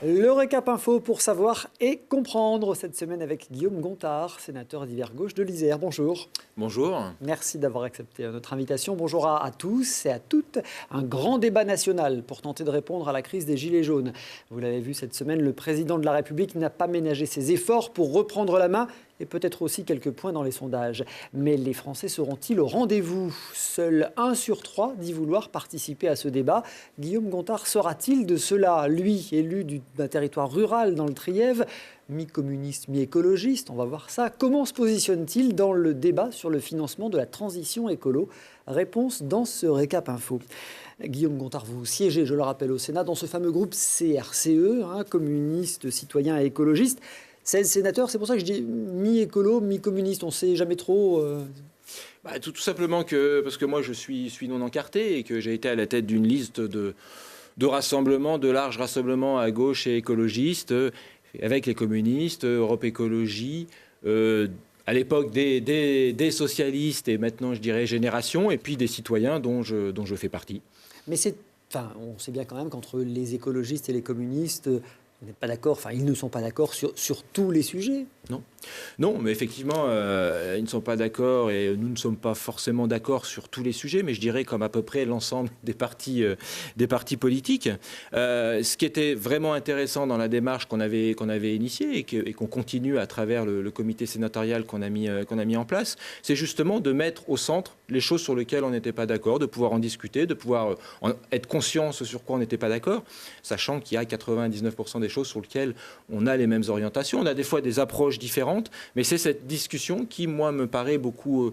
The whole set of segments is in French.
Le récap info pour savoir et comprendre cette semaine avec Guillaume Gontard, sénateur d'hiver gauche de l'Isère. Bonjour. Bonjour. Merci d'avoir accepté notre invitation. Bonjour à tous et à toutes. Un grand débat national pour tenter de répondre à la crise des Gilets jaunes. Vous l'avez vu cette semaine, le président de la République n'a pas ménagé ses efforts pour reprendre la main et peut-être aussi quelques points dans les sondages. Mais les Français seront-ils au rendez-vous? Seul 1 sur 3 dit vouloir participer à ce débat. Guillaume Gontard sera-t-il de cela? Lui, élu d'un territoire rural dans le Trièves, mi-communiste, mi-écologiste, on va voir ça. Comment se positionne-t-il dans le débat sur le financement de la transition écolo? Réponse dans ce récap info. Guillaume Gontard, vous siégez, je le rappelle, au Sénat, dans ce fameux groupe CRCE, communiste, citoyen et écologiste. 16 sénateurs, c'est pour ça que je dis mi-écolo, mi-communiste, on ne sait jamais trop. Tout simplement parce que moi je suis non encarté et que j'ai été à la tête d'une liste de rassemblements, de larges rassemblements à gauche et écologistes, avec les communistes, Europe Écologie, à l'époque des socialistes et maintenant je dirais Génération, et puis des citoyens dont je fais partie. Mais on sait bien quand même qu'entre les écologistes et les communistes, vous n'êtes pas d'accord, ils ne sont pas d'accord sur tous les sujets. Non, mais effectivement, ils ne sont pas d'accord et nous ne sommes pas forcément d'accord sur tous les sujets, mais je dirais comme à peu près l'ensemble des partis politiques. Ce qui était vraiment intéressant dans la démarche qu'on avait initiée et qu'on continue à travers le comité sénatorial qu'on a mis en place, c'est justement de mettre au centre les choses sur lesquelles on n'était pas d'accord, de pouvoir en discuter, de pouvoir être conscient sur quoi on n'était pas d'accord, sachant qu'il y a 99% des choses sur lesquelles on a les mêmes orientations. On a des fois des approches différentes, mais c'est cette discussion qui, moi, me paraît beaucoup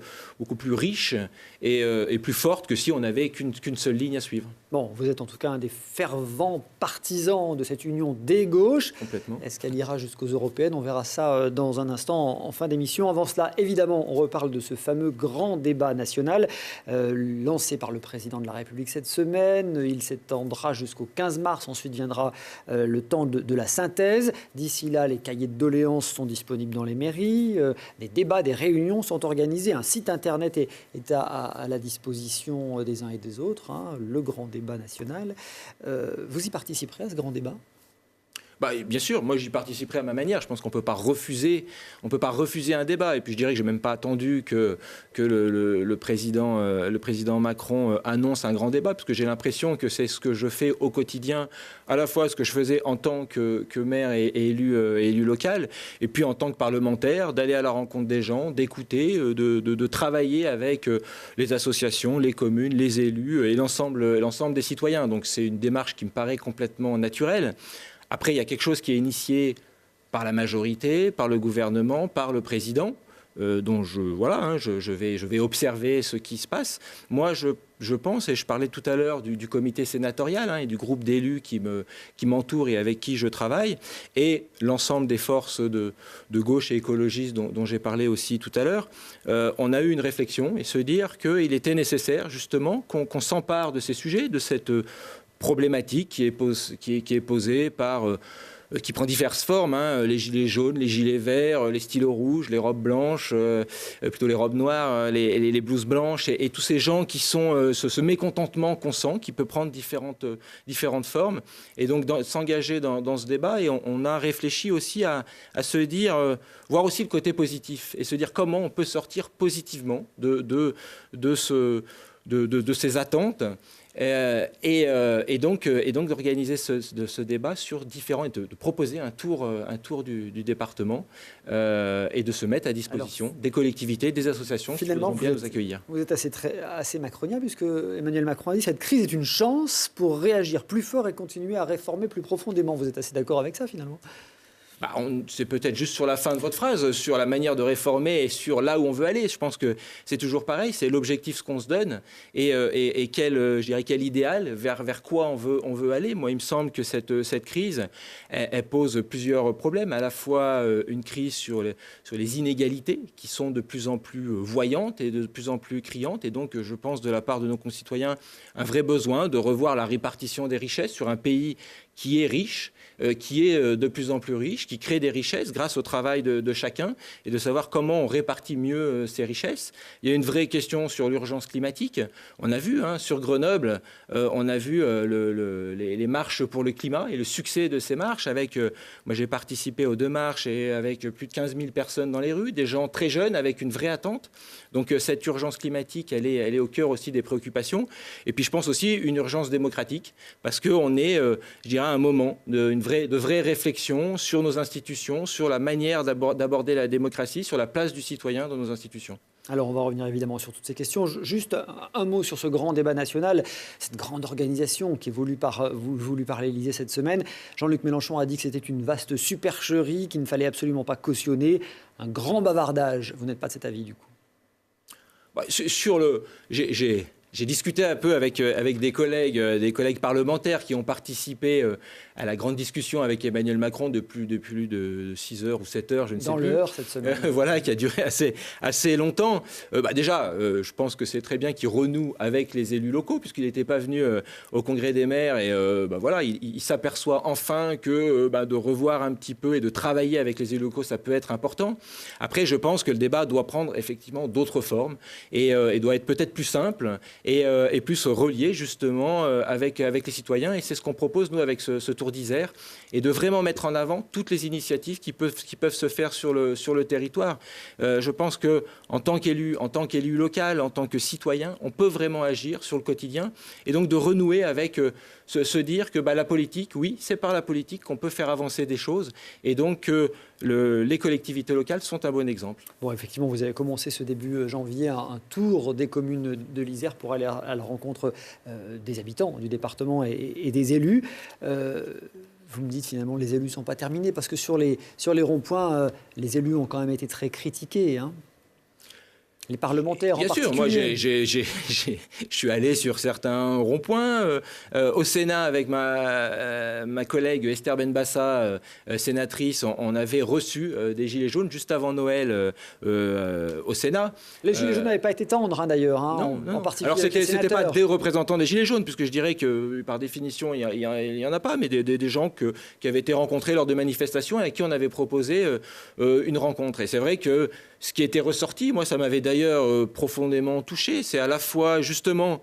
plus riche et plus forte que si on n'avait qu'une seule ligne à suivre. Bon, vous êtes en tout cas un des fervents partisans de cette union des gauches. Complètement. Est-ce qu'elle ira jusqu'aux européennes? On verra ça dans un instant en fin d'émission. Avant cela, évidemment, on reparle de ce fameux grand débat national lancé par le président de la République cette semaine. Il s'étendra jusqu'au 15 mars. Ensuite viendra le temps de la synthèse. D'ici là, les cahiers de doléances sont disponibles dans les mairies. Des débats, des réunions sont organisés. Un site internet est à la disposition des uns et des autres. Le grand débat national. Vous y participerez à ce grand débat? Bien sûr, moi j'y participerai à ma manière. Je pense qu'on ne peut pas refuser un débat. Et puis je dirais que je n'ai même pas attendu que le président Macron annonce un grand débat, parce que j'ai l'impression que c'est ce que je fais au quotidien, à la fois ce que je faisais en tant que maire et élu local, et puis en tant que parlementaire, d'aller à la rencontre des gens, d'écouter, de travailler avec les associations, les communes, les élus et l'ensemble des citoyens. Donc c'est une démarche qui me paraît complètement naturelle. Après, il y a quelque chose qui est initié par la majorité, par le gouvernement, par le président, dont je vais observer ce qui se passe. Moi, je pense, et je parlais tout à l'heure du comité sénatorial et du groupe d'élus qui m'entourent et avec qui je travaille, et l'ensemble des forces de gauche et écologistes dont j'ai parlé aussi tout à l'heure, on a eu une réflexion et se dire qu'il était nécessaire justement qu'on s'empare de ces sujets, de cette problématique qui est posée par, qui prend diverses formes, les gilets jaunes, les gilets verts, les stylos rouges, les robes blanches, plutôt les robes noires, les blouses blanches, et tous ces gens qui sont ce mécontentement qu'on sent, qui peut prendre différentes formes, et donc s'engager dans ce débat. Et on a réfléchi aussi à se dire, voir aussi le côté positif, et se dire comment on peut sortir positivement de ces attentes. Et donc d'organiser ce débat sur différents et de proposer un tour du département et de se mettre à disposition des collectivités, des associations qui voudront bien nous accueillir. Vous êtes assez macronien, puisque Emmanuel Macron a dit que cette crise est une chance pour réagir plus fort et continuer à réformer plus profondément. Vous êtes assez d'accord avec ça finalement? C'est peut-être juste sur la fin de votre phrase, sur la manière de réformer et sur là où on veut aller. Je pense que c'est toujours pareil, c'est l'objectif ce qu'on se donne et quel idéal, vers quoi on veut aller. Moi, il me semble que cette crise, elle pose plusieurs problèmes. À la fois une crise sur les inégalités qui sont de plus en plus voyantes et de plus en plus criantes. Et donc, je pense de la part de nos concitoyens, un vrai besoin de revoir la répartition des richesses sur un pays qui est riche, qui est de plus en plus riche, qui crée des richesses grâce au travail de chacun, et de savoir comment on répartit mieux ces richesses. Il y a une vraie question sur l'urgence climatique. On a vu sur Grenoble, on a vu les marches pour le climat et le succès de ces marches. Moi j'ai participé aux 2 marches et avec plus de 15 000 personnes dans les rues, des gens très jeunes avec une vraie attente. Donc cette urgence climatique, elle est au cœur aussi des préoccupations. Et puis je pense aussi une urgence démocratique, parce qu'on est, je dirais, à un moment de vraie réflexion sur nos institutions, sur la manière d'aborder la démocratie, sur la place du citoyen dans nos institutions. Alors, on va revenir évidemment sur toutes ces questions. Juste un mot sur ce grand débat national, cette grande organisation qui est voulue par l'Élysée cette semaine. Jean-Luc Mélenchon a dit que c'était une vaste supercherie, qu'il ne fallait absolument pas cautionner. Un grand bavardage. Vous n'êtes pas de cet avis, du coup? J'ai discuté un peu avec des collègues parlementaires qui ont participé à la grande discussion avec Emmanuel Macron de plus de 6 heures ou 7 heures, je ne sais plus. Dans l'heure cette semaine. Voilà, qui a duré assez longtemps. Déjà, je pense que c'est très bien qu'il renoue avec les élus locaux, puisqu'il n'était pas venu au Congrès des maires. Et voilà, il s'aperçoit enfin que de revoir un petit peu et de travailler avec les élus locaux, ça peut être important. Après, je pense que le débat doit prendre effectivement d'autres formes et doit être peut-être plus simple et plus relié justement avec les citoyens. Et c'est ce qu'on propose, nous, avec ce tour d'Isère, et de vraiment mettre en avant toutes les initiatives qui peuvent se faire sur le territoire. Je pense qu'en tant qu'élu local, en tant que citoyen, on peut vraiment agir sur le quotidien, et donc de renouer avec se dire que la politique, oui, c'est par la politique qu'on peut faire avancer des choses, et donc les collectivités locales sont un bon exemple. Bon, effectivement, vous avez commencé ce début janvier un tour des communes de l'Isère pour aller à la rencontre des habitants du département et des élus. Vous me dites finalement les élus ne sont pas terminés, parce que sur les ronds-points, les élus ont quand même été très critiqués, hein. Les parlementaires en particulier. Bien sûr, moi je suis allé sur certains ronds-points. Au Sénat, avec ma collègue Esther Benbassa, sénatrice, on avait reçu des gilets jaunes juste avant Noël au Sénat. Les gilets jaunes n'avaient pas été tendres d'ailleurs, non. En particulier. Alors c'était pas des représentants des gilets jaunes, puisque je dirais que par définition il y en a pas, mais des gens qui avaient été rencontrés lors de manifestations et à qui on avait proposé une rencontre. Et c'est vrai que ce qui était ressorti, moi ça m'avait d'ailleurs profondément touché, c'est à la fois justement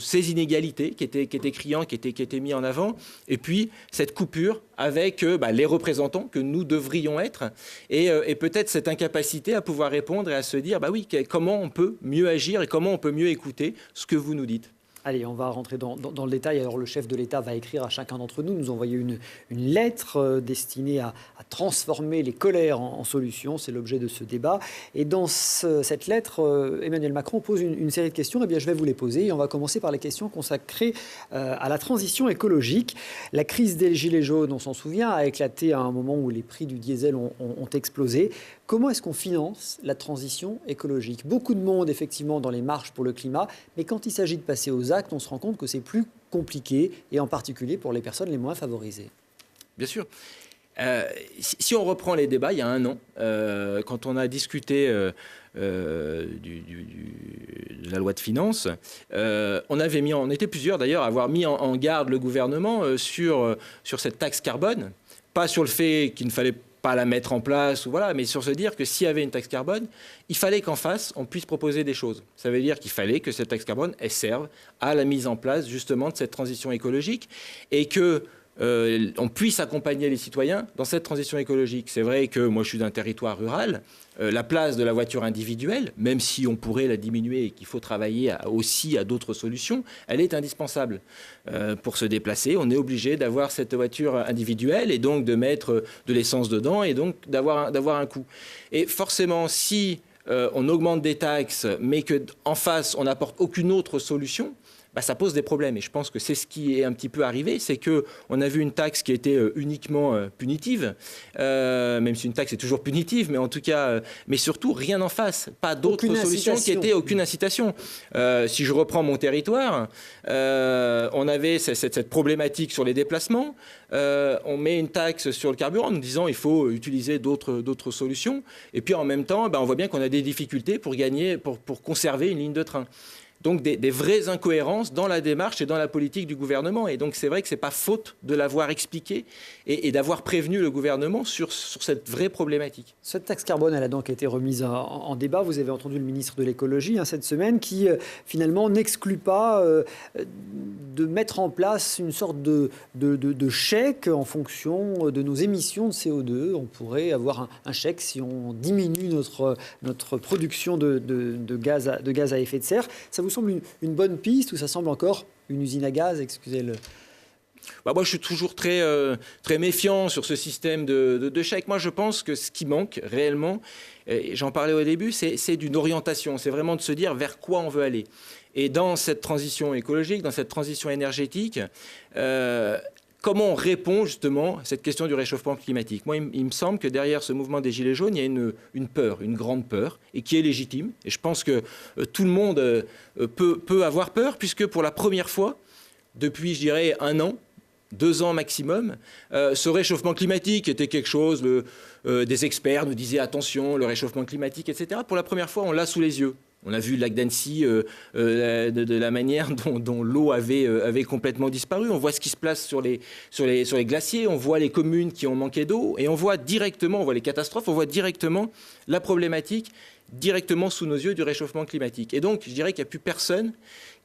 ces inégalités qui étaient criantes, qui étaient mis en avant, et puis cette coupure avec les représentants que nous devrions être, et peut-être cette incapacité à pouvoir répondre et à se dire oui, comment on peut mieux agir et comment on peut mieux écouter ce que vous nous dites. Allez, on va rentrer dans le détail. Alors, le chef de l'État va écrire à chacun d'entre nous envoyer une lettre destinée à transformer les colères en solutions. C'est l'objet de ce débat. Et dans cette lettre, Emmanuel Macron pose une série de questions. Eh bien, je vais vous les poser. Et on va commencer par les questions consacrées à la transition écologique. La crise des Gilets jaunes, on s'en souvient, a éclaté à un moment où les prix du diesel ont explosé. Comment est-ce qu'on finance la transition écologique? Beaucoup de monde, effectivement, dans les marches pour le climat, mais quand il s'agit de passer aux actes, on se rend compte que c'est plus compliqué, et en particulier pour les personnes les moins favorisées. Bien sûr. Si on reprend les débats, il y a un an, quand on a discuté de la loi de finances, on était plusieurs d'ailleurs à avoir mis en garde le gouvernement sur cette taxe carbone, pas sur le fait qu'il ne fallait pas la mettre en place, mais sur se dire que s'il y avait une taxe carbone, il fallait qu'en face, on puisse proposer des choses. Ça veut dire qu'il fallait que cette taxe carbone, elle serve à la mise en place justement de cette transition écologique, et que on puisse accompagner les citoyens dans cette transition écologique. C'est vrai que moi je suis d'un territoire rural, la place de la voiture individuelle, même si on pourrait la diminuer et qu'il faut travailler aussi à d'autres solutions, elle est indispensable. Pour se déplacer, on est obligé d'avoir cette voiture individuelle et donc de mettre de l'essence dedans et donc d'avoir un coût. Et forcément, si on augmente des taxes mais qu'en face on n'apporte aucune autre solution, ça pose des problèmes. Et je pense que c'est ce qui est un petit peu arrivé, c'est qu'on a vu une taxe qui était uniquement punitive, même si une taxe est toujours punitive, mais en tout cas, mais surtout rien en face, pas d'autres solutions qui étaient aucune incitation. Si je reprends mon territoire, on avait cette problématique sur les déplacements, on met une taxe sur le carburant en nous disant il faut utiliser d'autres solutions, et puis en même temps, on voit bien qu'on a des difficultés pour conserver une ligne de train. donc des vraies incohérences dans la démarche et dans la politique du gouvernement. Et donc c'est vrai que ce n'est pas faute de l'avoir expliqué et d'avoir prévenu le gouvernement sur cette vraie problématique. Cette taxe carbone, elle a donc été remise en débat. Vous avez entendu le ministre de l'écologie cette semaine qui finalement n'exclut pas de mettre en place une sorte de chèque en fonction de nos émissions de CO2. On pourrait avoir un chèque si on diminue notre production de gaz à effet de serre. Ça vous semble une bonne piste ou ça semble encore une usine à gaz, excusez-le? Moi, je suis toujours très méfiant sur ce système de chèques. Moi, je pense que ce qui manque réellement, et j'en parlais au début, c'est d'une orientation. C'est vraiment de se dire vers quoi on veut aller. Et dans cette transition écologique, dans cette transition énergétique, comment on répond justement à cette question du réchauffement climatique? Moi, il me semble que derrière ce mouvement des Gilets jaunes, il y a une peur, une grande peur, et qui est légitime. Et je pense que tout le monde peut avoir peur, puisque pour la première fois, depuis, je dirais, 1 an, 2 ans maximum, ce réchauffement climatique était quelque chose, des experts nous disaient attention, le réchauffement climatique, etc. Pour la première fois, on l'a sous les yeux. On a vu le lac d'Annecy de la manière dont l'eau avait complètement disparu. On voit ce qui se passe sur les glaciers, on voit les communes qui ont manqué d'eau et on voit les catastrophes, on voit directement la problématique directement sous nos yeux du réchauffement climatique. Et donc, je dirais qu'il n'y a plus personne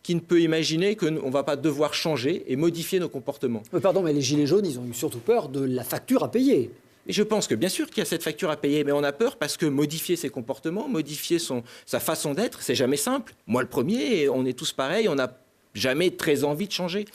qui ne peut imaginer qu'on ne va pas devoir changer et modifier nos comportements. Pardon, mais les Gilets jaunes, ils ont eu surtout peur de la facture à payer. Et je pense que bien sûr qu'il y a cette facture à payer, mais on a peur parce que modifier ses comportements, modifier sa façon d'être, c'est jamais simple. Moi le premier, on est tous pareils, on n'a jamais très envie de changer.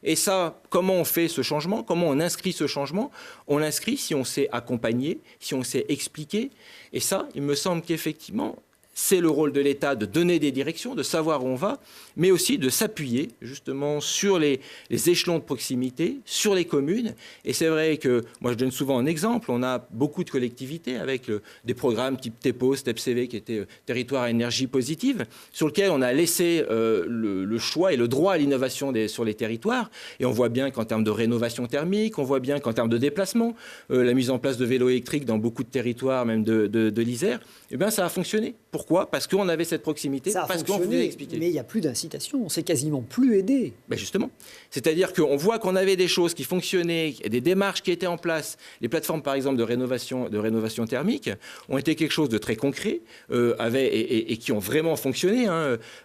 Et ça, comment on fait ce changement? Comment on inscrit ce changement? On l'inscrit si on sait accompagner, si on sait expliquer. Et ça, il me semble qu'effectivement, c'est le rôle de l'État de donner des directions, de savoir où on va, mais aussi de s'appuyer justement sur les échelons de proximité, sur les communes. Et c'est vrai que, moi je donne souvent un exemple, on a beaucoup de collectivités avec des programmes type TEPO, TEPCV, qui étaient territoires à énergie positive, sur lesquels on a laissé le choix et le droit à l'innovation sur les territoires. Et on voit bien qu'en termes de rénovation thermique, on voit bien qu'en termes de déplacement, la mise en place de vélos électriques dans beaucoup de territoires, même de l'Isère, eh bien ça a fonctionné. Pourquoi? Parce qu'on avait cette proximité, parce qu'on pouvait expliquer. Mais il n'y a plus d'incitation, on s'est quasiment plus aidé. Ben justement, c'est-à-dire qu'on voit qu'on avait des choses qui fonctionnaient, des démarches qui étaient en place. Les plateformes, par exemple, de rénovation thermique ont été quelque chose de très concret et qui ont vraiment fonctionné.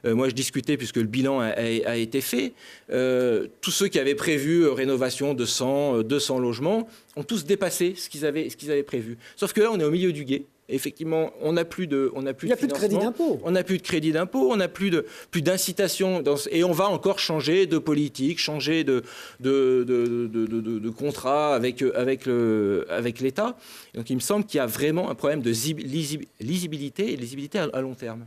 Moi, je discutais, puisque le bilan a été fait, tous ceux qui avaient prévu rénovation de 100 logements ont tous dépassé ce qu'ils avaient prévu. Sauf que là, on est au milieu du gué. Effectivement, on n'a plus de crédit d'impôt. On n'a plus de crédit d'impôt, on n'a plus d'incitation, et on va encore changer de politique, changer de contrat avec l'État. Donc il me semble qu'il y a vraiment un problème de lisibilité et lisibilité à long terme.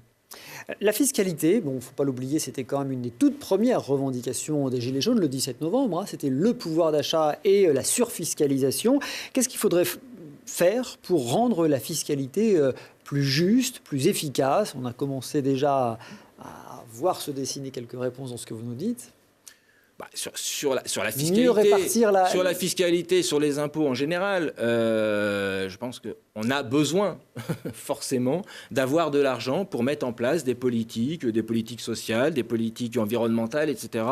La fiscalité, bon, il ne faut pas l'oublier, c'était quand même une des toutes premières revendications des Gilets jaunes le 17 novembre. C'était le pouvoir d'achat et la surfiscalisation. Qu'est-ce qu'il faudrait faire pour rendre la fiscalité plus juste, plus efficace? On a commencé déjà à voir se dessiner quelques réponses dans ce que vous nous dites. Sur la fiscalité, mieux répartir sur la fiscalité, sur les impôts en général, je pense qu'on a besoin forcément d'avoir de l'argent pour mettre en place des politiques sociales, des politiques environnementales, etc.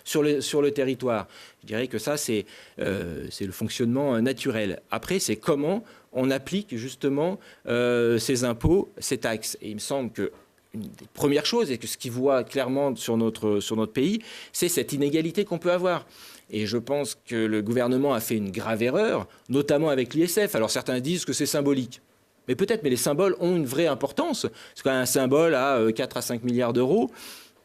sur le territoire. Je dirais que ça, c'est le fonctionnement naturel. Après, c'est comment on applique justement ces impôts, ces taxes. Et il me semble que une des premières choses, et que ce qui voit clairement sur notre pays, c'est cette inégalité qu'on peut avoir. Et je pense que le gouvernement a fait une grave erreur, notamment avec l'ISF. Alors certains disent que c'est symbolique. Mais peut-être, mais les symboles ont une vraie importance. C'est quand même un symbole à 4 à 5 milliards d'euros.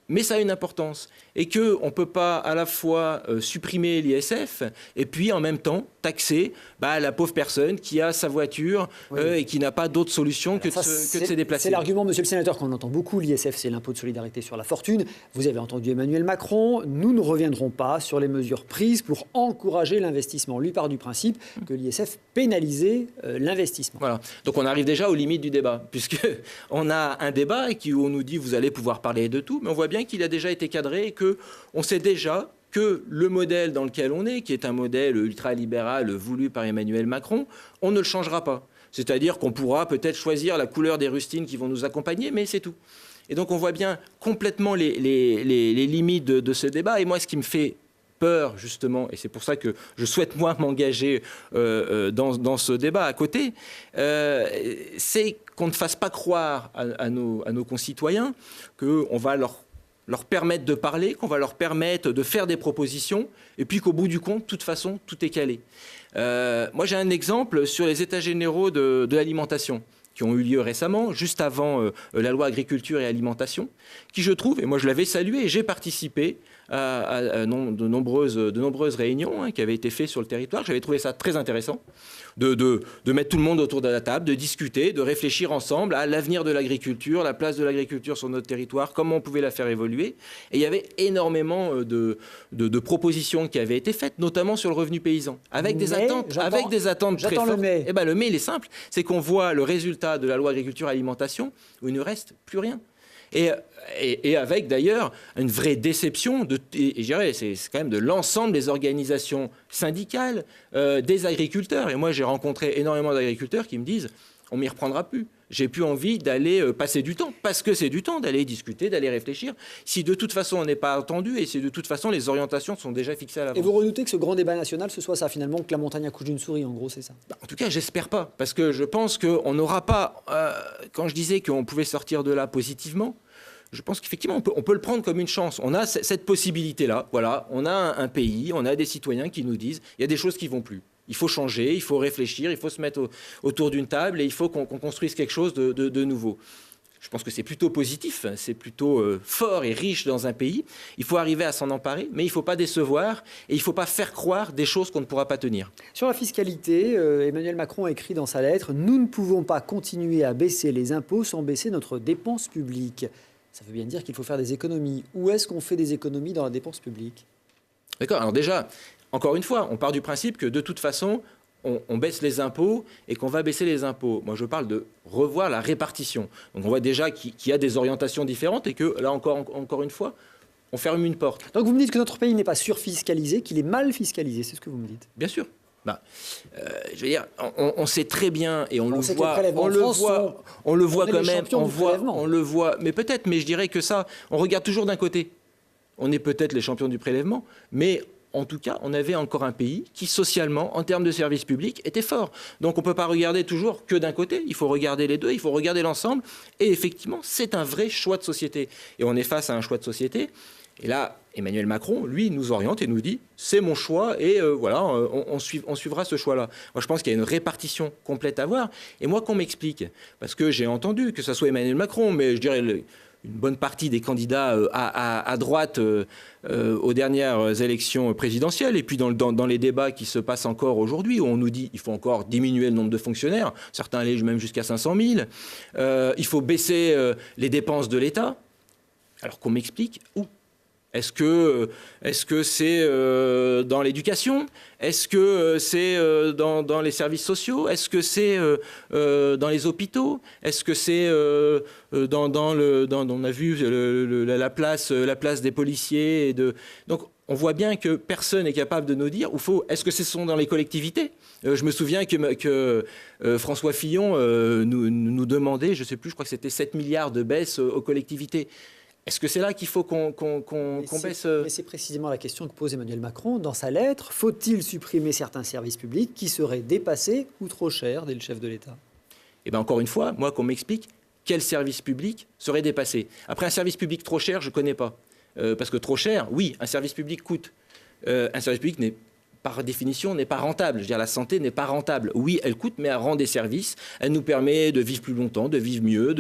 Mais ça a une importance. Et qu'on ne peut pas à la fois supprimer l'ISF et puis en même temps taxer la pauvre personne qui a sa voiture et qui n'a pas d'autre solution que de se déplacer. C'est l'argument, monsieur le sénateur, qu'on entend beaucoup. L'ISF, c'est l'impôt de solidarité sur la fortune. Vous avez entendu Emmanuel Macron. Nous ne reviendrons pas sur les mesures prises pour encourager l'investissement. Lui part du principe que l'ISF pénalisait l'investissement. Voilà. Donc on arrive déjà aux limites du débat, puisqu'on a un débat où on nous dit vous allez pouvoir parler de tout, mais on voit bien qu'il a déjà été cadré et qu'on sait déjà que le modèle dans lequel on est, qui est un modèle ultralibéral voulu par Emmanuel Macron, on ne le changera pas. C'est-à-dire qu'on pourra peut-être choisir la couleur des rustines qui vont nous accompagner, mais c'est tout. Et donc on voit bien complètement les limites de ce débat. Et moi, ce qui me fait peur, justement, et c'est pour ça que je souhaite, moi, m'engager dans ce débat à côté, c'est qu'on ne fasse pas croire à nos concitoyens qu'on va leur permettre de parler, qu'on va leur permettre de faire des propositions, et puis qu'au bout du compte, de toute façon, tout est calé. Moi, j'ai un exemple sur les états généraux de l'alimentation qui ont eu lieu récemment, juste avant la loi agriculture et alimentation, qui, je trouve, et moi je l'avais salué, et j'ai participé à de nombreuses réunions qui avaient été faites sur le territoire. J'avais trouvé ça très intéressant de mettre tout le monde autour de la table, de discuter, de réfléchir ensemble à l'avenir de l'agriculture, la place de l'agriculture sur notre territoire, comment on pouvait la faire évoluer. Et il y avait énormément de propositions qui avaient été faites, notamment sur le revenu paysan, avec des attentes très fortes. Eh ben, le mais, il est simple, c'est qu'on voit le résultat de la loi agriculture et alimentation où il ne reste plus rien. Et avec d'ailleurs une vraie déception, et je dirais, c'est quand même de l'ensemble des organisations syndicales, des agriculteurs. Et moi, j'ai rencontré énormément d'agriculteurs qui me disent on ne m'y reprendra plus. J'ai plus envie d'aller passer du temps, parce que c'est du temps d'aller discuter, d'aller réfléchir, si de toute façon on n'est pas entendu et si de toute façon les orientations sont déjà fixées à l'avance. Et vous redoutez que ce grand débat national, ce soit ça finalement, que la montagne accouche d'une souris, en gros, c'est ça? En tout cas, j'espère pas, parce que je pense qu'on n'aura pas, quand je disais qu'on pouvait sortir de là positivement, je pense qu'effectivement, on peut le prendre comme une chance. On a cette possibilité-là. Voilà, on a un pays, on a des citoyens qui nous disent il y a des choses qui ne vont plus. Il faut changer, il faut réfléchir, il faut se mettre autour d'une table et il faut qu'on construise quelque chose de nouveau. Je pense que c'est plutôt positif, c'est plutôt fort et riche dans un pays. Il faut arriver à s'en emparer, mais il ne faut pas décevoir et il ne faut pas faire croire des choses qu'on ne pourra pas tenir. Sur la fiscalité, Emmanuel Macron a écrit dans sa lettre « Nous ne pouvons pas continuer à baisser les impôts sans baisser notre dépense publique ». Ça veut bien dire qu'il faut faire des économies. Où est-ce qu'on fait des économies dans la dépense publique? D'accord, alors déjà, encore une fois, on part du principe que de toute façon, on baisse les impôts et qu'on va baisser les impôts. Moi, je parle de revoir la répartition. Donc on voit déjà qu'il y a des orientations différentes et que, là encore une fois, on ferme une porte. Donc vous me dites que notre pays n'est pas surfiscalisé, qu'il est mal fiscalisé, c'est ce que vous me dites? Bien sûr. Je veux dire, on sait très bien et on le voit quand même, on le voit, mais peut-être, mais je dirais que ça, on regarde toujours d'un côté. On est peut-être les champions du prélèvement, mais en tout cas, on avait encore un pays qui, socialement, en termes de services publics, était fort. Donc on ne peut pas regarder toujours que d'un côté, il faut regarder les deux, il faut regarder l'ensemble, et effectivement, c'est un vrai choix de société. Et on est face à un choix de société. Et là, Emmanuel Macron, lui, nous oriente et nous dit « c'est mon choix et voilà, on suivra ce choix-là ». Moi, je pense qu'il y a une répartition complète à voir. Et moi, qu'on m'explique, parce que j'ai entendu que ce soit Emmanuel Macron, mais je dirais une bonne partie des candidats à droite aux dernières élections présidentielles et puis dans les débats qui se passent encore aujourd'hui, où on nous dit qu'il faut encore diminuer le nombre de fonctionnaires, certains allaient même jusqu'à 500 000, il faut baisser les dépenses de l'État, alors qu'on m'explique où. Est-ce que c'est dans l'éducation? Est-ce que c'est dans les services sociaux? Est-ce que c'est dans les hôpitaux? Est-ce que c'est on a vu la place des policiers Donc on voit bien que personne n'est capable de nous dire est-ce que ce sont dans les collectivités? Je me souviens que François Fillon nous demandait, je ne sais plus, je crois que c'était 7 milliards de baisse aux collectivités. Est-ce que c'est là qu'il faut qu'on baisse Mais c'est précisément la question que pose Emmanuel Macron dans sa lettre. Faut-il supprimer certains services publics qui seraient dépassés ou trop chers, dit le chef de l'État? Eh bien, encore une fois, moi, qu'on m'explique quel service public serait dépassé. Après, un service public trop cher, je ne connais pas. Parce que trop cher, oui, un service public coûte. Un service public par définition, n'est pas rentable. Je veux dire, la santé n'est pas rentable. Oui, elle coûte, mais elle rend des services. Elle nous permet de vivre plus longtemps, de vivre mieux.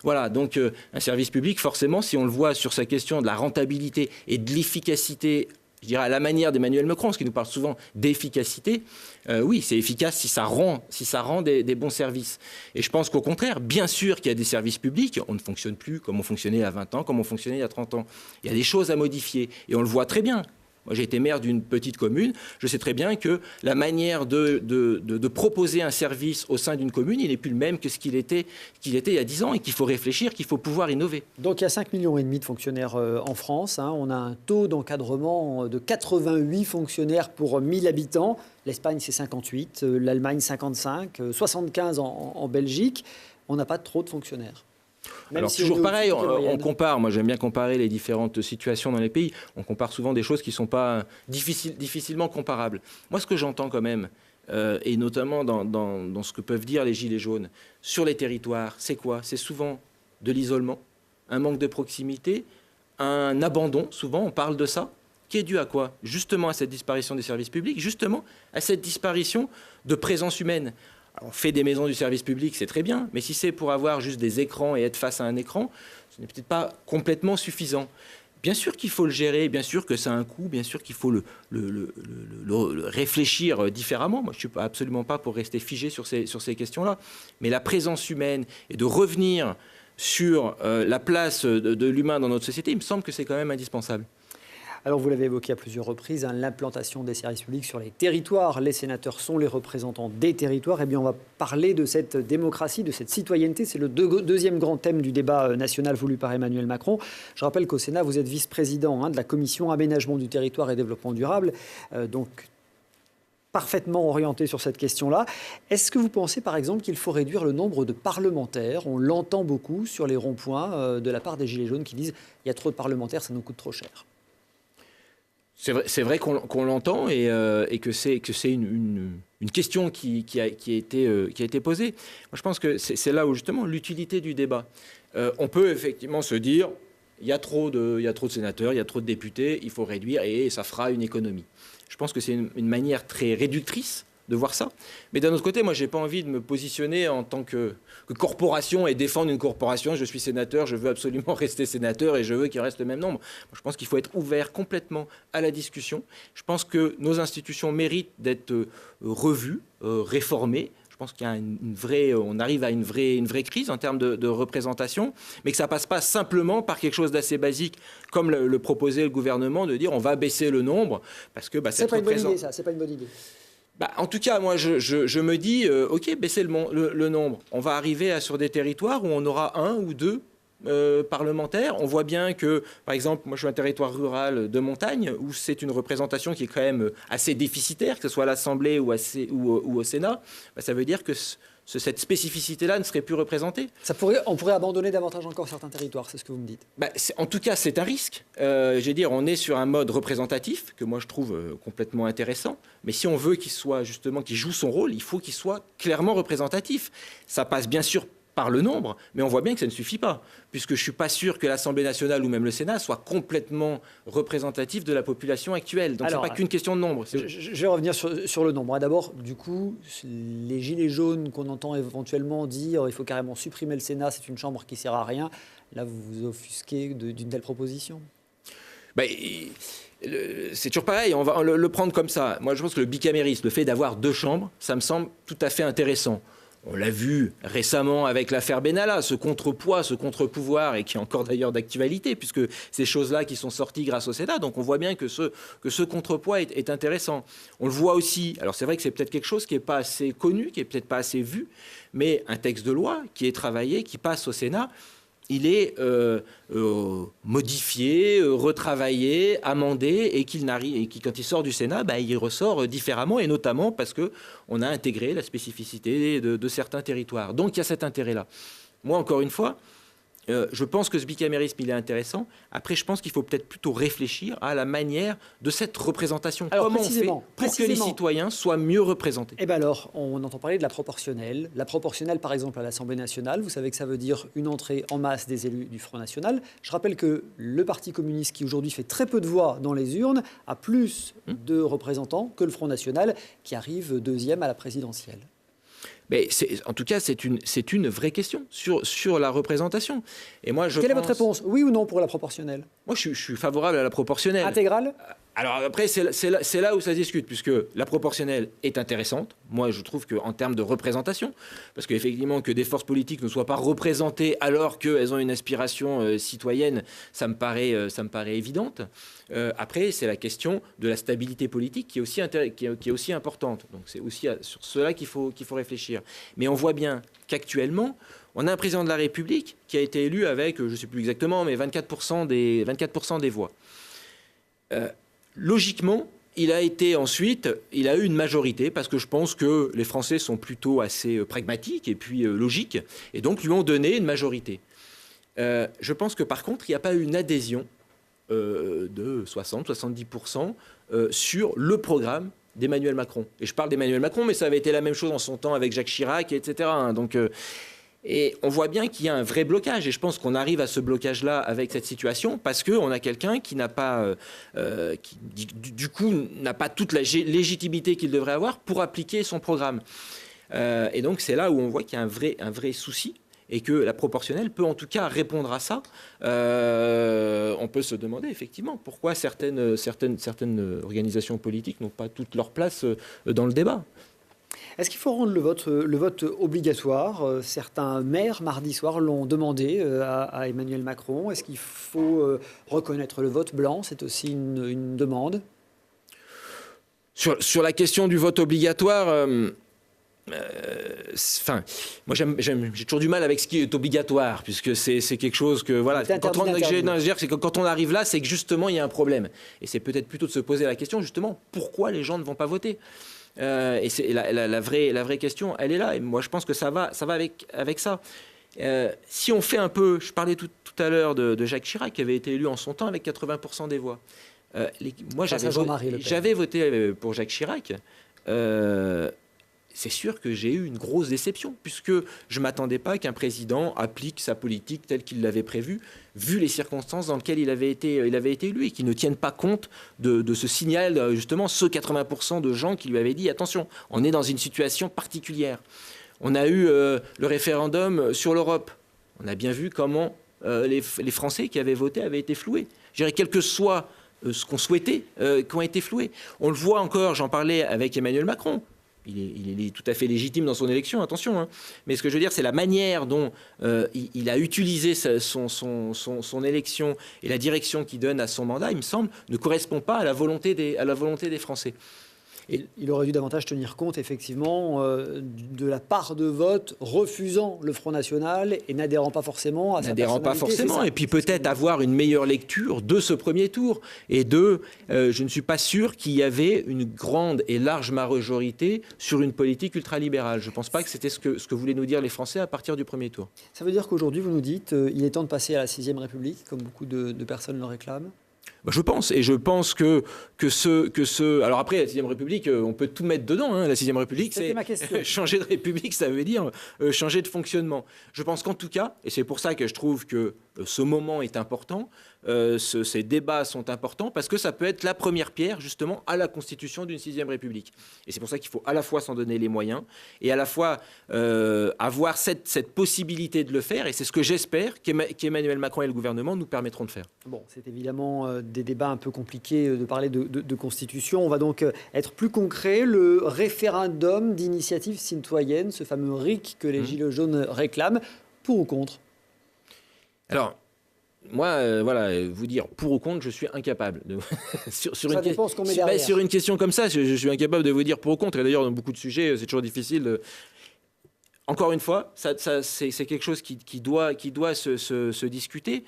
Voilà. Donc, un service public, forcément, si on le voit sur sa question de la rentabilité et de l'efficacité, je dirais à la manière d'Emmanuel Macron, parce qu'il nous parle souvent d'efficacité, oui, c'est efficace si ça rend des bons services. Et je pense qu'au contraire, bien sûr qu'il y a des services publics, on ne fonctionne plus comme on fonctionnait il y a 20 ans, comme on fonctionnait il y a 30 ans. Il y a des choses à modifier. Et on le voit très bien. Moi, j'ai été maire d'une petite commune. Je sais très bien que la manière de proposer un service au sein d'une commune, il n'est plus le même que ce qu'il était il y a 10 ans et qu'il faut réfléchir, qu'il faut pouvoir innover. Donc, il y a 5,5 millions de fonctionnaires en France. On a un taux d'encadrement de 88 fonctionnaires pour 1000 habitants. L'Espagne, c'est 58. L'Allemagne, 55. 75 en Belgique. On n'a pas trop de fonctionnaires. Même Alors si toujours on est pareil, au-dessus des on moyennes. compare, moi j'aime bien comparer les différentes situations dans les pays, on compare souvent des choses qui ne sont pas difficilement comparables. Moi ce que j'entends quand même, et notamment dans ce que peuvent dire les gilets jaunes, sur les territoires, c'est quoi? C'est souvent de l'isolement, un manque de proximité, un abandon, souvent on parle de ça, qui est dû à quoi? Justement à cette disparition des services publics, justement à cette disparition de présence humaine. Alors, on fait des maisons du service public, c'est très bien, mais si c'est pour avoir juste des écrans et être face à un écran, ce n'est peut-être pas complètement suffisant. Bien sûr qu'il faut le gérer, bien sûr que ça a un coût, bien sûr qu'il faut le réfléchir différemment. Moi, je ne suis absolument pas pour rester figé sur ces questions-là. Mais la présence humaine et de revenir sur la place de l'humain dans notre société, il me semble que c'est quand même indispensable. Alors, vous l'avez évoqué à plusieurs reprises, hein, l'implantation des services publics sur les territoires. Les sénateurs sont les représentants des territoires. Eh bien, on va parler de cette démocratie, de cette citoyenneté. C'est le deuxième grand thème du débat national voulu par Emmanuel Macron. Je rappelle qu'au Sénat, vous êtes vice-président de la commission aménagement du territoire et développement durable. Donc, parfaitement orienté sur cette question-là. Est-ce que vous pensez, par exemple, qu'il faut réduire le nombre de parlementaires? On l'entend beaucoup sur les ronds-points de la part des Gilets jaunes qui disent « il y a trop de parlementaires, ça nous coûte trop cher ». C'est vrai qu'on l'entend et que c'est une question qui a été posée. Moi, je pense que c'est là où justement l'utilité du débat. On peut effectivement se dire il y a trop de sénateurs, il y a trop de députés, il faut réduire et ça fera une économie. Je pense que c'est une manière très réductrice de voir ça. Mais d'un autre côté, moi, je n'ai pas envie de me positionner en tant que corporation et défendre une corporation. Je suis sénateur, je veux absolument rester sénateur et je veux qu'il reste le même nombre. Moi, je pense qu'il faut être ouvert complètement à la discussion. Je pense que nos institutions méritent d'être revues, réformées. Je pense qu'il y a on arrive à une vraie crise en termes de représentation, mais que ça ne passe pas simplement par quelque chose d'assez basique, comme le proposait le gouvernement, de dire on va baisser le nombre, parce que c'est pas une bonne idée, ça, c'est pas une bonne idée. En tout cas, moi, je me dis, OK, baisser le nombre. On va arriver sur des territoires où on aura 1 ou 2 parlementaires. On voit bien que, par exemple, moi, je suis un territoire rural de montagne où c'est une représentation qui est quand même assez déficitaire, que ce soit à l'Assemblée ou au Sénat. Ça veut dire que cette spécificité-là ne serait plus représentée. On pourrait abandonner davantage encore certains territoires, c'est ce que vous me dites. En tout cas, c'est un risque. Je veux dire, on est sur un mode représentatif que moi je trouve complètement intéressant. Mais si on veut qu'il joue son rôle, il faut qu'il soit clairement représentatif. Ça passe bien sûr par le nombre, mais on voit bien que ça ne suffit pas, puisque je ne suis pas sûr que l'Assemblée nationale ou même le Sénat soit complètement représentatif de la population actuelle. Donc ce n'est pas qu'une question de nombre. Je vais revenir sur le nombre. D'abord, du coup, les gilets jaunes qu'on entend éventuellement dire il faut carrément supprimer le Sénat, c'est une chambre qui ne sert à rien. Là, vous vous offusquez d'une telle proposition? C'est toujours pareil, on va le prendre comme ça. Moi, je pense que le bicamérisme, le fait d'avoir 2 chambres, ça me semble tout à fait intéressant. On l'a vu récemment avec l'affaire Benalla, ce contrepoids, ce contre-pouvoir, et qui est encore d'ailleurs d'actualité, puisque ces choses-là qui sont sorties grâce au Sénat. Donc on voit bien que ce contrepoids est intéressant. On le voit aussi, alors c'est vrai que c'est peut-être quelque chose qui n'est pas assez connu, qui n'est peut-être pas assez vu, mais un texte de loi qui est travaillé, qui passe au Sénat, il est modifié, retravaillé, amendé, et qui, quand il sort du Sénat, il ressort différemment, et notamment parce qu'on a intégré la spécificité de certains territoires. Donc il y a cet intérêt-là. Moi, encore une fois, je pense que ce bicamérisme, il est intéressant. Après, je pense qu'il faut peut-être plutôt réfléchir à la manière de cette représentation. Alors, comment on fait pour que les citoyens soient mieux représentés? Alors, on entend parler de la proportionnelle. La proportionnelle, par exemple, à l'Assemblée nationale, vous savez que ça veut dire une entrée en masse des élus du Front National. Je rappelle que le Parti communiste, qui aujourd'hui fait très peu de voix dans les urnes, a plus de représentants que le Front National, qui arrive deuxième à la présidentielle. Mais en tout cas, c'est une vraie question sur la représentation. Et moi, Quelle est votre réponse? Oui ou non pour la proportionnelle? Moi, je suis favorable à la proportionnelle. Intégrale? Alors après, c'est là où ça se discute, puisque la proportionnelle est intéressante. Moi, je trouve qu'en termes de représentation, parce qu'effectivement, que des forces politiques ne soient pas représentées alors qu'elles ont une aspiration citoyenne, ça me paraît évidente. Après, c'est la question de la stabilité politique qui est aussi importante. Donc c'est aussi sur cela qu'il faut réfléchir. Mais on voit bien qu'actuellement, on a un président de la République qui a été élu avec, je ne sais plus exactement, mais 24% des voix. Logiquement, il a eu une majorité, parce que je pense que les Français sont plutôt assez pragmatiques et puis logiques, et donc lui ont donné une majorité. Je pense que par contre, il n'y a pas eu une adhésion de 60-70% sur le programme d'Emmanuel Macron. Et je parle d'Emmanuel Macron, mais ça avait été la même chose en son temps avec Jacques Chirac, etc. Donc, et on voit bien qu'il y a un vrai blocage. Et je pense qu'on arrive à ce blocage-là avec cette situation parce qu'on a quelqu'un qui n'a pas, qui, du coup, n'a pas toute la légitimité qu'il devrait avoir pour appliquer son programme. Et donc, c'est là où on voit qu'il y a un vrai souci. Et que la proportionnelle peut en tout cas répondre à ça. On peut se demander effectivement pourquoi certaines organisations politiques n'ont pas toute leur place dans le débat. Est-ce qu'il faut rendre le vote obligatoire? Certains maires, mardi soir, l'ont demandé à Emmanuel Macron. Est-ce qu'il faut reconnaître le vote blanc? C'est aussi une demande. Sur la question du vote obligatoire... moi j'ai toujours du mal avec ce qui est obligatoire, puisque c'est quelque chose que voilà. Quand on arrive là, c'est que justement il y a un problème. Et c'est peut-être plutôt de se poser la question justement pourquoi les gens ne vont pas voter. Et c'est la vraie question, elle est là. Et moi je pense que ça va avec ça. Si on fait un peu, je parlais tout à l'heure de Jacques Chirac qui avait été élu en son temps avec 80% des voix. Moi j'avais voté pour Jacques Chirac. C'est sûr que j'ai eu une grosse déception, puisque je ne m'attendais pas qu'un président applique sa politique telle qu'il l'avait prévue, vu les circonstances dans lesquelles il avait été élu, et qu'il ne tienne pas compte de ce signal, justement, ceux 80% de gens qui lui avaient dit « Attention, on est dans une situation particulière ». On a eu le référendum sur l'Europe. On a bien vu comment les Français qui avaient voté avaient été floués. Je dirais, quel que soit ce qu'on souhaitait, qui ont été floués. On le voit encore, j'en parlais avec Emmanuel Macron. Il est tout à fait légitime dans son élection, attention. Hein. Mais ce que je veux dire, c'est la manière dont il a utilisé son élection et la direction qu'il donne à son mandat, il me semble, ne correspond pas à la volonté des Français. Il aurait dû davantage tenir compte, effectivement, de la part de vote refusant le Front National et n'adhérant pas forcément à sa personnalité. N'adhérant pas forcément, et puis peut-être avoir une meilleure lecture de ce premier tour. Et je ne suis pas sûr qu'il y avait une grande et large majorité sur une politique ultralibérale. Je ne pense pas que c'était ce que voulaient nous dire les Français à partir du premier tour. Ça veut dire qu'aujourd'hui, vous nous dites, il est temps de passer à la 6e République, comme beaucoup de personnes le réclament? Je pense, et je pense que alors après, la 6e République, on peut tout mettre dedans. Hein. La 6e République, c'est changer de République, ça veut dire changer de fonctionnement. Je pense qu'en tout cas, et c'est pour ça que je trouve que ce moment est important, ces débats sont importants, parce que ça peut être la première pierre, justement, à la constitution d'une 6e République. Et c'est pour ça qu'il faut à la fois s'en donner les moyens, et à la fois avoir cette possibilité de le faire, et c'est ce que j'espère qu'Emmanuel Macron et le gouvernement nous permettront de faire. Bon, c'est évidemment des débats un peu compliqués de parler de constitution. On va donc être plus concret. Le référendum d'initiative citoyenne, ce fameux RIC que les Gilets jaunes réclament, pour ou contre? Alors, moi, vous dire pour ou contre, je suis incapable. Sur une question comme ça, je suis incapable de vous dire pour ou contre. Et d'ailleurs, dans beaucoup de sujets, c'est toujours difficile. Encore une fois, c'est quelque chose qui doit se discuter.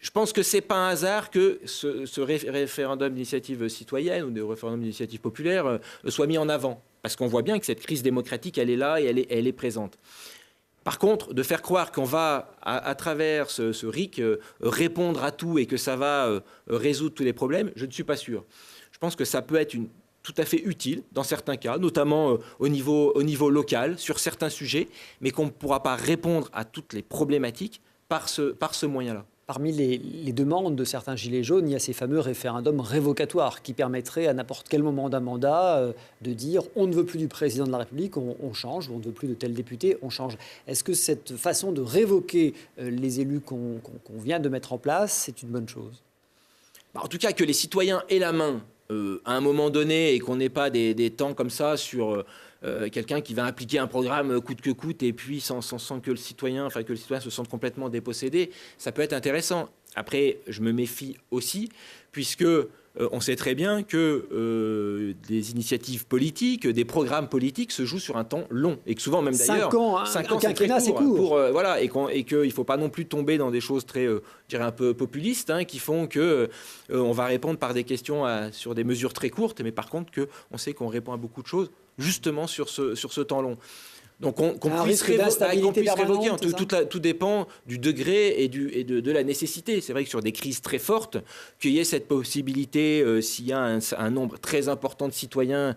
Je pense que ce n'est pas un hasard que ce référendum d'initiative citoyenne ou de référendum d'initiative populaire soit mis en avant. Parce qu'on voit bien que cette crise démocratique, elle est là et elle est présente. Par contre, de faire croire qu'on va, à travers ce RIC, répondre à tout et que ça va résoudre tous les problèmes, je ne suis pas sûr. Je pense que ça peut être tout à fait utile dans certains cas, notamment au niveau local, sur certains sujets, mais qu'on ne pourra pas répondre à toutes les problématiques par ce moyen-là. Parmi les demandes de certains gilets jaunes, il y a ces fameux référendums révocatoires qui permettraient à n'importe quel moment d'un mandat de dire on ne veut plus du président de la République, on change, ou on ne veut plus de tel député, on change. Est-ce que cette façon de révoquer les élus qu'on vient de mettre en place, c'est une bonne chose? En tout cas, que les citoyens aient la main à un moment donné et qu'on n'ait pas des temps comme ça sur... quelqu'un qui va appliquer un programme coûte que coûte et puis sans que le citoyen se sente complètement dépossédé, ça peut être intéressant. Après, je me méfie aussi, puisque on sait très bien que des initiatives politiques, des programmes politiques se jouent sur un temps long. Et que souvent, même d'ailleurs, 5 ans, c'est très court. Et qu'il ne faut pas non plus tomber dans des choses très, je dirais, un peu populistes, hein, qui font qu'on va répondre par des questions sur des mesures très courtes, mais par contre, on sait qu'on répond à beaucoup de choses justement sur ce temps long. Donc qu'on puisse révoquer. Tout dépend du degré et de la nécessité. C'est vrai que sur des crises très fortes, qu'il y ait cette possibilité, s'il y a un nombre très important de citoyens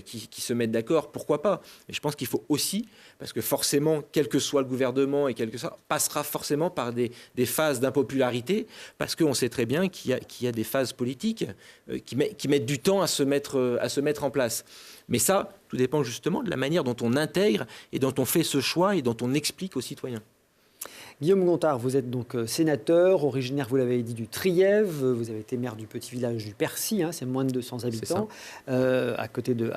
qui se mettent d'accord, pourquoi pas. Et je pense qu'il faut aussi, parce que forcément, quel que soit le gouvernement et ça passera forcément par des phases d'impopularité, parce qu'on sait très bien qu'il y a des phases politiques qui mettent du temps à se mettre en place. Mais ça, tout dépend justement de la manière dont on intègre et dont on fait ce choix et dont on explique aux citoyens. Guillaume Gontard, vous êtes donc sénateur, originaire, vous l'avez dit, du Trièves. Vous avez été maire du petit village du Percy, c'est moins de 200 habitants, à côté de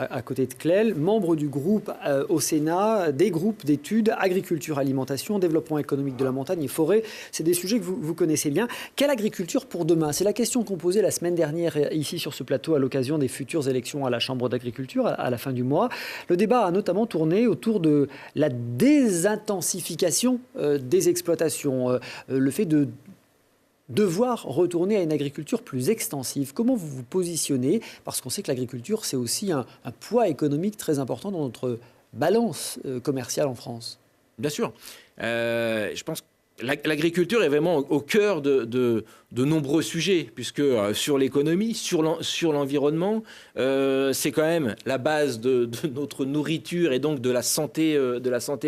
Clel. Membre du groupe au Sénat, des groupes d'études, agriculture, alimentation, développement économique de la montagne et forêt. C'est des sujets que vous connaissez bien. Quelle agriculture pour demain? C'est la question qu'on posait la semaine dernière ici sur ce plateau à l'occasion des futures élections à la Chambre d'agriculture à la fin du mois. Le débat a notamment tourné autour de la désintensification des exploitations. Le fait de devoir retourner à une agriculture plus extensive. Comment vous vous positionnez? Parce qu'on sait que l'agriculture, c'est aussi un poids économique très important dans notre balance commerciale en France. Bien sûr. Je pense que l'agriculture est vraiment au cœur de nombreux sujets, puisque sur l'économie, sur l'environnement, c'est quand même la base de notre nourriture et donc de la santé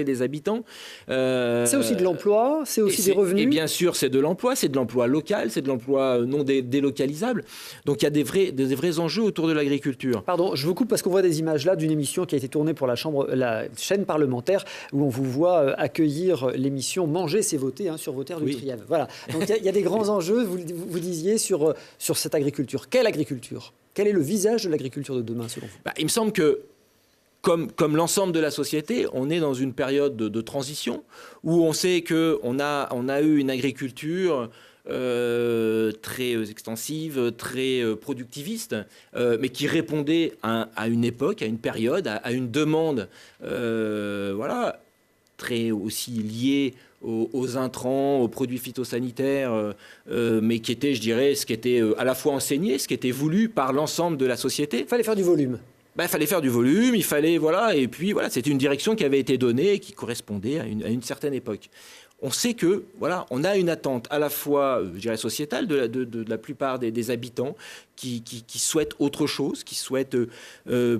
des habitants. C'est aussi de l'emploi, c'est aussi des revenus. Et bien sûr, c'est de l'emploi local, c'est de l'emploi non délocalisable. Donc il y a des vrais enjeux autour de l'agriculture. Pardon, je vous coupe parce qu'on voit des images là d'une émission qui a été tournée pour la chaîne parlementaire où on vous voit accueillir l'émission Manger, c'est voter sur vos terres du Trièves. Voilà. Donc il y a des grands enjeux, vous disiez, sur cette agriculture. Quelle agriculture? Quel est le visage de l'agriculture de demain, selon vous? Il me semble que, comme l'ensemble de la société, on est dans une période de transition où on sait qu'on a eu une agriculture très extensive, très productiviste, mais qui répondait à une époque, à une période, à une demande, très aussi liée aux intrants, aux produits phytosanitaires, mais qui était, je dirais, ce qui était à la fois enseigné, ce qui était voulu par l'ensemble de la société. Il fallait faire du volume. Il fallait faire du volume, et puis c'était une direction qui avait été donnée et qui correspondait à une certaine époque. On sait que, on a une attente à la fois, je dirais, sociétale de la plupart des habitants qui souhaitent autre chose, qui souhaitent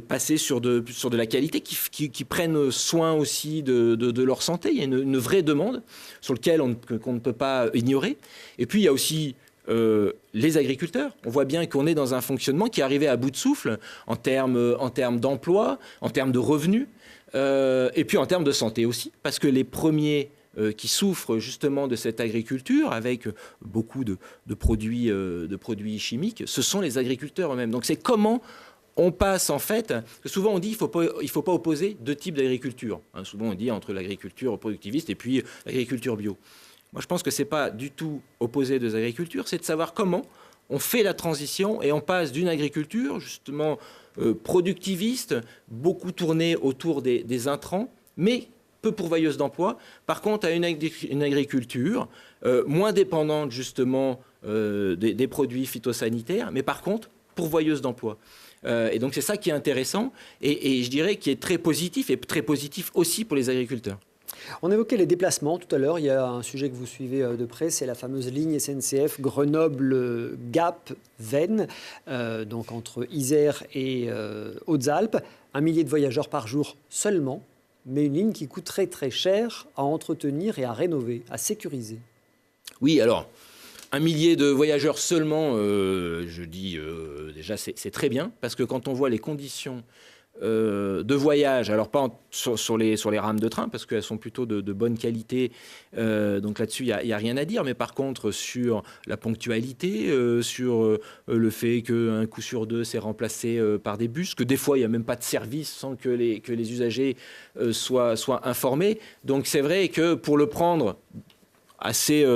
passer sur de la qualité, qui prennent soin aussi de leur santé. Il y a une vraie demande sur laquelle qu'on ne peut pas ignorer. Et puis, il y a aussi les agriculteurs. On voit bien qu'on est dans un fonctionnement qui est arrivé à bout de souffle en termes d'emploi, en termes de revenus, et puis en termes de santé aussi, parce que les premiers qui souffrent justement de cette agriculture avec beaucoup de produits chimiques, ce sont les agriculteurs eux-mêmes. Donc c'est comment on passe en fait, parce que souvent on dit il faut pas opposer deux types d'agriculture. Souvent on dit entre l'agriculture productiviste et puis l'agriculture bio. Moi je pense que c'est pas du tout opposer deux agricultures, c'est de savoir comment on fait la transition et on passe d'une agriculture justement productiviste, beaucoup tournée autour des intrants, mais peu pourvoyeuse d'emplois, par contre à une agriculture moins dépendante justement des produits phytosanitaires, mais par contre pourvoyeuse d'emplois. Et donc c'est ça qui est intéressant et je dirais qui est très positif et très positif aussi pour les agriculteurs. On évoquait les déplacements tout à l'heure. Il y a un sujet que vous suivez de près, c'est la fameuse ligne SNCF Grenoble-Gap-Veynes, donc entre Isère et Hautes-Alpes. 1 millier de voyageurs par jour seulement, mais une ligne qui coûte très très cher à entretenir et à rénover, à sécuriser. Oui, alors, 1 millier de voyageurs seulement, je dis déjà c'est très bien, parce que quand on voit les conditions de voyage, alors pas sur les rames de train, parce qu'elles sont plutôt de bonne qualité, donc là-dessus il n'y a rien à dire, mais par contre sur la ponctualité, sur le fait qu'un coup sur deux c'est remplacé par des bus, que des fois il n'y a même pas de service sans que les usagers soient informés, donc c'est vrai que pour le prendre assez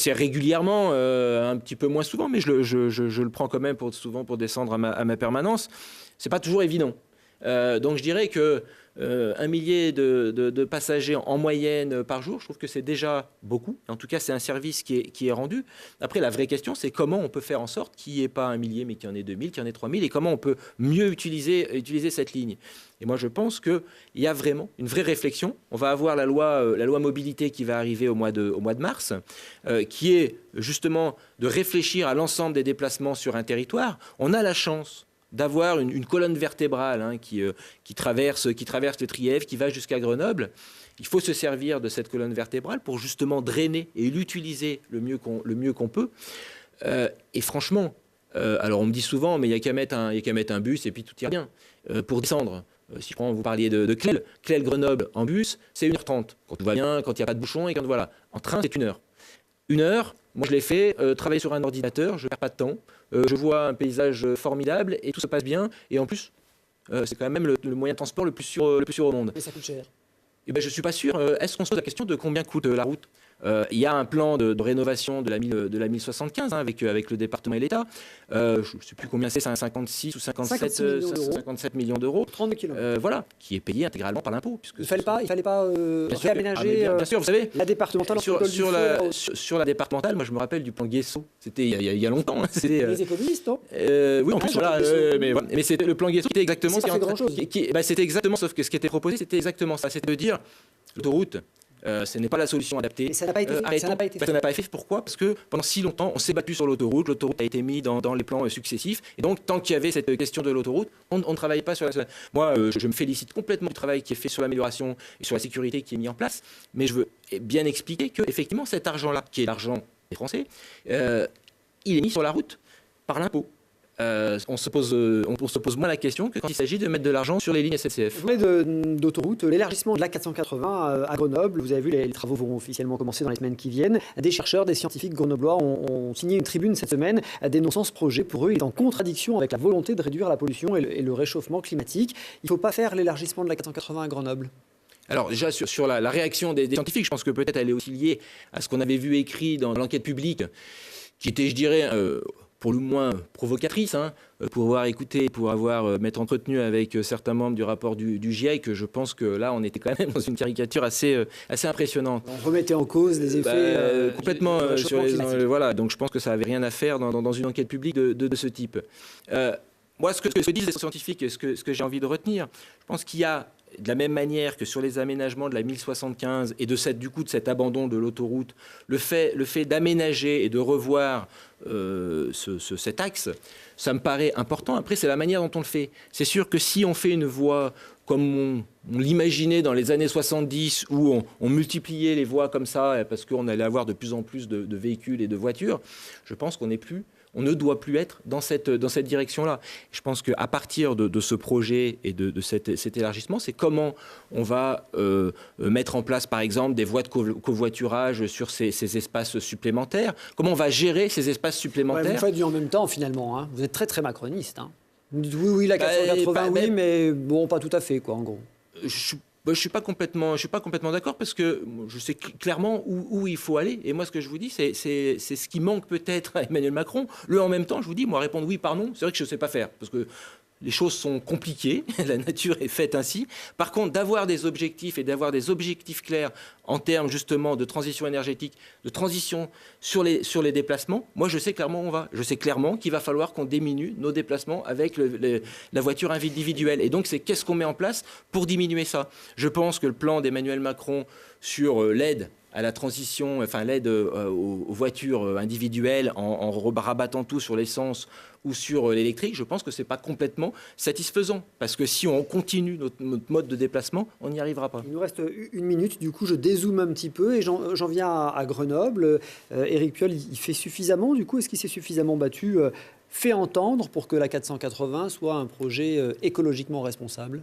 régulièrement, un petit peu moins souvent, mais je le prends quand même souvent pour descendre à ma permanence, c'est pas toujours évident. Donc je dirais que 1 millier de passagers en moyenne par jour, je trouve que c'est déjà beaucoup. En tout cas, c'est un service qui est rendu. Après, la vraie question, c'est comment on peut faire en sorte qu'il n'y ait pas 1 millier, mais qu'il y en ait 2000, qu'il y en ait 3000, et comment on peut mieux utiliser cette ligne. Et moi, je pense qu'il y a vraiment une vraie réflexion. On va avoir la loi mobilité qui va arriver au mois de mars, qui est justement de réfléchir à l'ensemble des déplacements sur un territoire. On a la chance d'avoir une colonne vertébrale qui traverse le Trièves, qui va jusqu'à Grenoble. Il faut se servir de cette colonne vertébrale pour justement drainer et l'utiliser le mieux qu'on peut. Et franchement, alors on me dit souvent, mais il n'y a qu'à mettre un bus et puis tout ira bien. Pour descendre, si vous parliez de Clair-Grenoble en bus, c'est 1h30. Quand tout va bien, quand il n'y a pas de bouchon, et quand voilà. En train, c'est 1 heure. 1 heure, moi je l'ai fait, travailler sur un ordinateur, je ne perds pas de temps, je vois un paysage formidable et tout se passe bien. Et en plus, c'est quand même le moyen de transport le plus sûr au monde. Mais ça coûte cher. Eh ben, je ne suis pas sûr. Est-ce qu'on se pose la question de combien coûte la route? Il y a un plan de rénovation de la 1075 avec le département et l'État. Je ne sais plus combien c'est, 56 ou 57 millions d'euros. 32 km. Voilà, qui est payé intégralement par l'impôt. Il ne fallait pas réaménager bien sûr, vous savez, la départementale sur la départementale, moi je me rappelle du plan Guesso. C'était il y a longtemps. Les économistes, non? Oui, en plus, voilà. Mais c'était le plan Guesso qui était exactement ça fait grand-chose. C'était exactement, sauf que ce qui était proposé, c'était exactement ça. C'était de dire l'autoroute. Ce n'est pas la solution adaptée. Et ça n'a pas été fait. Ça n'a pas été fait. Pourquoi? Parce que pendant si longtemps, on s'est battu sur l'autoroute. L'autoroute a été mise dans les plans successifs. Et donc, tant qu'il y avait cette question de l'autoroute, on ne travaillait pas sur la... Moi, je me félicite complètement du travail qui est fait sur l'amélioration et sur la sécurité qui est mis en place. Mais je veux bien expliquer qu'effectivement, cet argent-là, qui est l'argent des Français, il est mis sur la route par l'impôt. On se pose moins la question que quand il s'agit de mettre de l'argent sur les lignes SNCF. Vous parlez d'autoroute, l'élargissement de l'A480 à Grenoble. Vous avez vu, les travaux vont officiellement commencer dans les semaines qui viennent. Des chercheurs, des scientifiques grenoblois ont signé une tribune cette semaine dénonçant ce projet. Pour eux, il est en contradiction avec la volonté de réduire la pollution et le réchauffement climatique. Il ne faut pas faire l'élargissement de l'A480 à Grenoble. Alors déjà sur la réaction des scientifiques, je pense que peut-être elle est aussi liée à ce qu'on avait vu écrit dans l'enquête publique, qui était, je dirais... pour le moins provocatrice, pour avoir écouté, pour avoir m'être entretenu avec certains membres du rapport du GIEC, je pense que là, on était quand même dans une caricature assez impressionnante. On remettait en cause les effets complètement sur voilà, donc je pense que ça n'avait rien à faire dans une enquête publique de ce type. Moi, ce que disent les scientifiques, ce que j'ai envie de retenir, je pense qu'il y a, de la même manière que sur les aménagements de la 1075 et de cet abandon de l'autoroute, le fait d'aménager et de revoir cet axe, ça me paraît important. Après, c'est la manière dont on le fait. C'est sûr que si on fait une voie comme on l'imaginait dans les années 70, où on multipliait les voies comme ça, parce qu'on allait avoir de plus en plus de véhicules et de voitures, je pense qu'on ne doit plus être dans cette direction-là. Je pense qu'à partir de ce projet et de cet élargissement, c'est comment on va mettre en place, par exemple, des voies de covoiturage sur ces espaces supplémentaires. Comment on va gérer ces espaces supplémentaires. Ouais, vous faites du en même temps, finalement. Hein. Vous êtes très, très macroniste. Hein. Oui, la 480, oui, mais bon, pas tout à fait, quoi, en gros. Je ne suis pas complètement d'accord parce que je sais clairement où il faut aller. Et moi, ce que je vous dis, c'est ce qui manque peut-être à Emmanuel Macron. En même temps, je vous dis, moi, répondre oui par non, c'est vrai que je ne sais pas faire. Parce que les choses sont compliquées, la nature est faite ainsi. Par contre, d'avoir des objectifs et d'avoir des objectifs clairs en termes justement de transition énergétique, de transition sur les déplacements, moi je sais clairement où on va. Je sais clairement qu'il va falloir qu'on diminue nos déplacements avec la voiture individuelle. Et donc, c'est qu'est-ce qu'on met en place pour diminuer ça? Je pense que le plan d'Emmanuel Macron sur l'aide à la transition, enfin l'aide aux voitures individuelles en rabattant tout sur l'essence ou sur l'électrique, je pense que ce n'est pas complètement satisfaisant. Parce que si on continue notre mode de déplacement, on n'y arrivera pas. Il nous reste 1 minute, du coup je dézoome un petit peu et j'en viens à Grenoble. Éric Piolle, il fait suffisamment, du coup, est-ce qu'il s'est suffisamment battu, fait entendre pour que la 480 soit un projet écologiquement responsable ?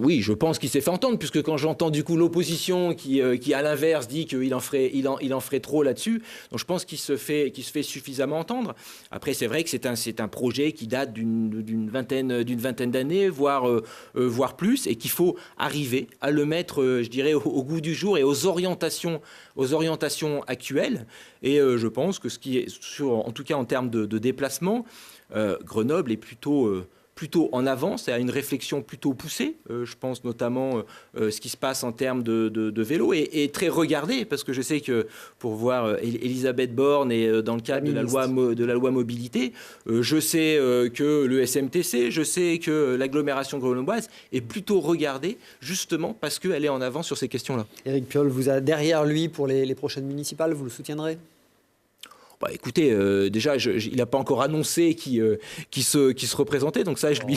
Oui, je pense qu'il s'est fait entendre, puisque quand j'entends du coup l'opposition qui à l'inverse dit qu'il en ferait trop là-dessus, donc je pense qu'il se fait suffisamment entendre. Après, c'est vrai que c'est un projet qui date d'une vingtaine d'années, voire plus, et qu'il faut arriver à le mettre, je dirais, au goût du jour et aux orientations actuelles. Et je pense que ce qui est, en tout cas en termes de déplacement, Grenoble est plutôt plutôt en avance et à une réflexion plutôt poussée. Je pense notamment ce qui se passe en termes de vélo et très regardé, parce que je sais que pour voir Elisabeth Borne et dans le cadre de la loi mobilité, je sais que le SMTC, je sais que l'agglomération grenobloise est plutôt regardée justement parce qu'elle est en avance sur ces questions-là. Éric Piolle vous a derrière lui pour les prochaines municipales, vous le soutiendrez ? Bah, écoutez, déjà, il n'a pas encore annoncé qui se représentait, donc ça, je lui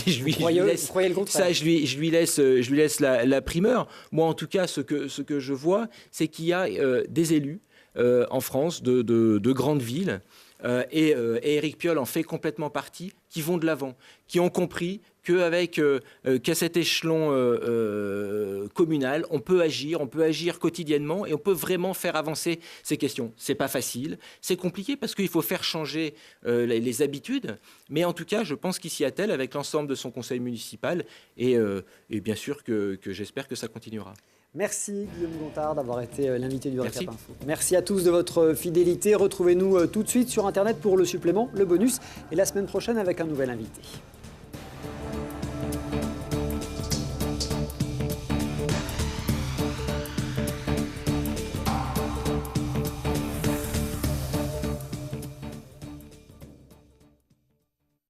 laisse la primeur. Moi, en tout cas, ce que je vois, c'est qu'il y a des élus en France de grandes villes, et Éric Piolle en fait complètement partie, qui vont de l'avant, qui ont compris qu'à cet échelon communal, on peut agir quotidiennement et on peut vraiment faire avancer ces questions. C'est pas facile, c'est compliqué parce qu'il faut faire changer les habitudes, mais en tout cas, je pense qu'ici à Tel, avec l'ensemble de son conseil municipal, et bien sûr que j'espère que ça continuera. Merci Guillaume Gontard d'avoir été l'invité du Récap Info. Merci à tous de votre fidélité. Retrouvez-nous tout de suite sur Internet pour le supplément, le bonus, et la semaine prochaine avec un nouvel invité.